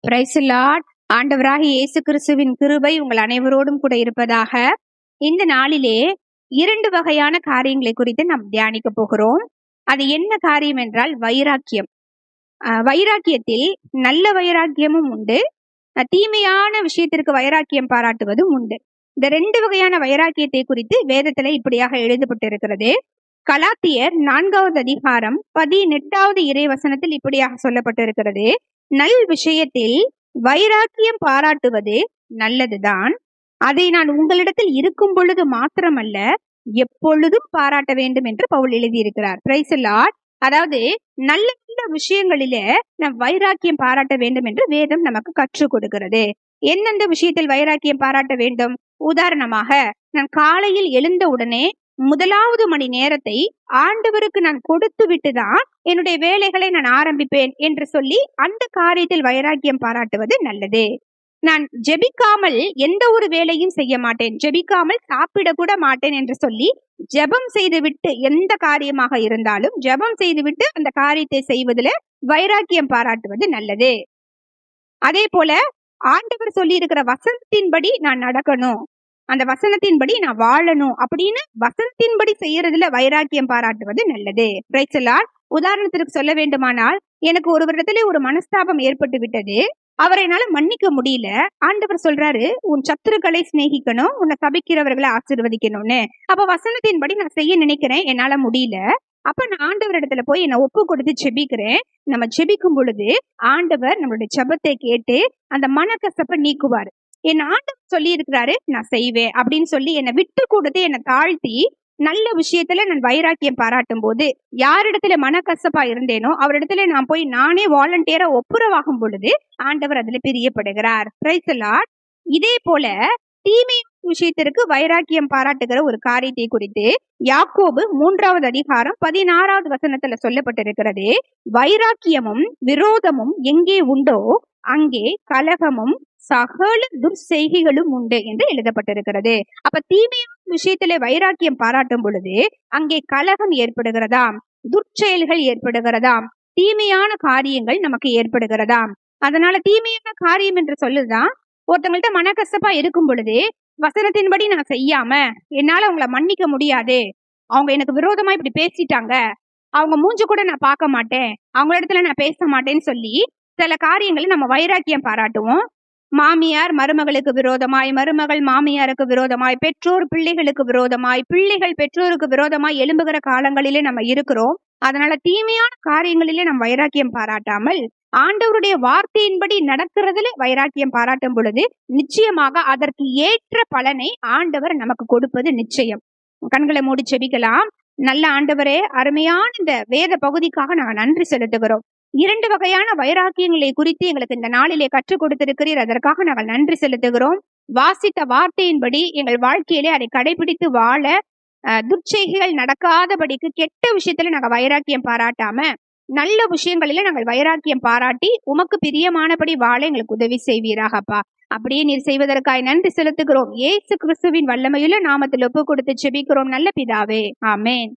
Praise the Lord. ஆண்டவராகிய இயேசு கிறிஸ்துவின் கிருபை உங்கள் அனைவரோடும் கூட இருப்பதாக. இந்த நாளிலே 2 வகையான காரியங்களை குறித்து நாம் தியானிக்க போகிறோம். அது என்ன காரியம் என்றால் வைராக்கியம். வைராக்கியத்தில் நல்ல வைராக்கியமும் உண்டு, தீமையான விஷயத்திற்கு வைராக்கியம் பாராட்டுவதும் உண்டு. இந்த 2 வகையான வைராக்கியத்தை குறித்து வேதத்துல இப்படியாக எழுதப்பட்டிருக்கிறது. கலாத்தியர் 4வது அதிகாரம் 18வது இறைவசனத்தில் இப்படியாக சொல்லப்பட்டிருக்கிறது. நல் விஷயத்தில் வைராக்கியம் பாராட்டுவது நல்லதுதான், அதை நான் உங்களிடத்தில் இருக்கும் பொழுது மாத்திரமல்ல எப்பொழுதும் பாராட்ட வேண்டும் என்று பவுல் எழுதியிருக்கிறார். Praise the Lord. அதாவது நல்ல நல்ல விஷயங்களிலே நம் வைராக்கியம் பாராட்ட வேண்டும் என்று வேதம் நமக்கு கற்றுக் கொடுக்கிறது. எந்தெந்த விஷயத்தில் வைராக்கியம் பாராட்ட வேண்டும்? உதாரணமாக, நான் காலையில் எழுந்த உடனே முதலாவது மணி நேரத்தை ஆண்டவருக்கு நான் கொடுத்து விட்டுதான் என்னுடைய வேலைகளை நான் ஆரம்பிப்பேன் என்று சொல்லி அந்த காரியத்தில் வைராக்கியம் பாராட்டுவது நல்லது. நான் ஜெபிக்காமல் எந்த ஒரு வேலையும் செய்ய மாட்டேன், ஜெபிக்காமல் சாப்பிட கூட மாட்டேன் என்று சொல்லி ஜெபம் செய்துவிட்டு, எந்த காரியமாக இருந்தாலும் ஜெபம் செய்துவிட்டு அந்த காரியத்தை செய்வதில் வைராக்கியம் பாராட்டுவது நல்லது. அதே போல ஆண்டவர் சொல்லி இருக்கிற வசனத்தின்படி நான் நடக்கணும், அந்த வசனத்தின்படி நான் வாழணும் அப்படின்னு வசனத்தின்படி செய்யறதுல வைராக்கியம் பாராட்டுவது நல்லது. Praise the Lord. உதாரணத்திற்கு சொல்ல வேண்டுமானால், எனக்கு ஒரு வருடத்திலே ஒரு மனஸ்தாபம் ஏற்பட்டு விட்டது, அவரை என்னால மன்னிக்க முடியல. ஆண்டவர் சொல்றாரு, உன் சத்துருக்களை சிநேகிக்கணும், உன்னை சபிக்கிறவர்களை ஆசீர்வதிக்கணும்னு. அப்ப வசனத்தின்படி நான் செய்ய நினைக்கிறேன், என்னால முடியல. அப்ப நான் ஆண்டவர் இடத்துல போய் என்னை ஒப்பு கொடுத்து ஜெபிக்கிறேன். நம்ம ஜெபிக்கும் பொழுது ஆண்டவர் நம்மளுடைய ஜெபத்தை கேட்டு அந்த மனக்கசப்பை நீக்குவார். என் ஆண்டவர் சொல்லி இருக்கிறாரு, நான் செய்வேன் அப்படின்னு சொல்லி என்னை விட்டு கொடுத்து என்னை தாழ்த்தி நல்ல விஷயத்துல நான் வைராக்கியம் பாராட்டும் போது, யாரிடத்துல மனக்கசப்பா இருந்தேனோ அவரிடத்துல நான் போய் நானே வாலண்டியரா ஒப்புரவாகும் பொழுது ஆண்டவர் அதுல பிரியப்படுகிறார். Praise the Lord. இதே போல தீமை விஷயத்திற்கு வைராக்கியம் பாராட்டுகிற ஒரு காரியத்தை குறித்து யாக்கோபு 3வது அதிகாரம் 16வது வசனத்துல சொல்லப்பட்டிருக்கிறது. வைராக்கியமும் விரோதமும் எங்கே உண்டோ அங்கே கலகமும் சகல துர்செய்கைகளும் உண்டு என்று எழுதப்பட்டிருக்கிறது. அப்ப தீமையான விஷயத்திலே வைராக்கியம் பாராட்டும் பொழுது அங்கே கலகம் ஏற்படுகிறதாம், துர்ச்செயல்கள் ஏற்படுகிறதாம், தீமையான காரியங்கள் நமக்கு ஏற்படுகிறதாம். அதனால தீமையான காரியம் என்று சொல்லுதான், ஒருத்தவங்கள்ட்ட மனக்கசப்பா இருக்கும் பொழுது வசனத்தின்படி நான் செய்யாம என்னால அவங்கள மன்னிக்க முடியாது, அவங்க எனக்கு விரோதமா இப்படி பேசிட்டாங்க, அவங்க மூஞ்ச கூட நான் பார்க்க மாட்டேன், அவங்க இடத்துல நான் பேச மாட்டேன்னு சொல்லி சில காரியங்களை நம்ம வைராக்கியம் பாராட்டுவோம். மாமியார் மருமகளுக்கு விரோதமாய், மருமகள் மாமியாருக்கு விரோதமாய், பெற்றோர் பிள்ளைகளுக்கு விரோதமாய், பிள்ளைகள் பெற்றோருக்கு விரோதமாய் எழும்புகிற காலங்களிலே நம்ம இருக்கிறோம். அதனால தீமையான காரியங்களிலே நம்ம வைராக்கியம் பாராட்டாமல் ஆண்டவருடைய வார்த்தையின்படி நடக்கிறதுல வைராக்கியம் பாராட்டும் பொழுது நிச்சயமாக அதற்கு ஏற்ற பலனை ஆண்டவர் நமக்கு கொடுப்பது நிச்சயம். கண்களை மூடி செபிக்கலாம். நல்ல ஆண்டவரே, அருமையான இந்த வேத பகுதிக்காக நாங்கள் நன்றி செலுத்துகிறோம். 2 வகையான வைராக்கியங்களை குறித்து எங்களுக்கு இந்த நாளிலே கற்றுக் கொடுத்திருக்கிறீர், அதற்காக நாங்கள் நன்றி செலுத்துகிறோம். வாசித்த வார்த்தையின்படி எங்கள் வாழ்க்கையிலே அதை கடைபிடித்து வாழ, துர்ச்செய்கைகள் நடக்காதபடிக்கு கெட்ட விஷயத்துல நாங்கள் வைராக்கியம் பாராட்டாம நல்ல விஷயங்களில நாங்கள் வைராக்கியம் பாராட்டி உமக்கு பிரியமானபடி வாழ எங்களுக்கு உதவி செய்வீராகப்பா. அப்படியே நீர் செய்வதற்காக நன்றி செலுத்துகிறோம். இயேசு கிறிஸ்துவின் வல்லமையுள்ள நாமத்தில் ஒப்பு கொடுத்து ஜெபிக்கிறோம் நல்ல பிதாவே, ஆமென்.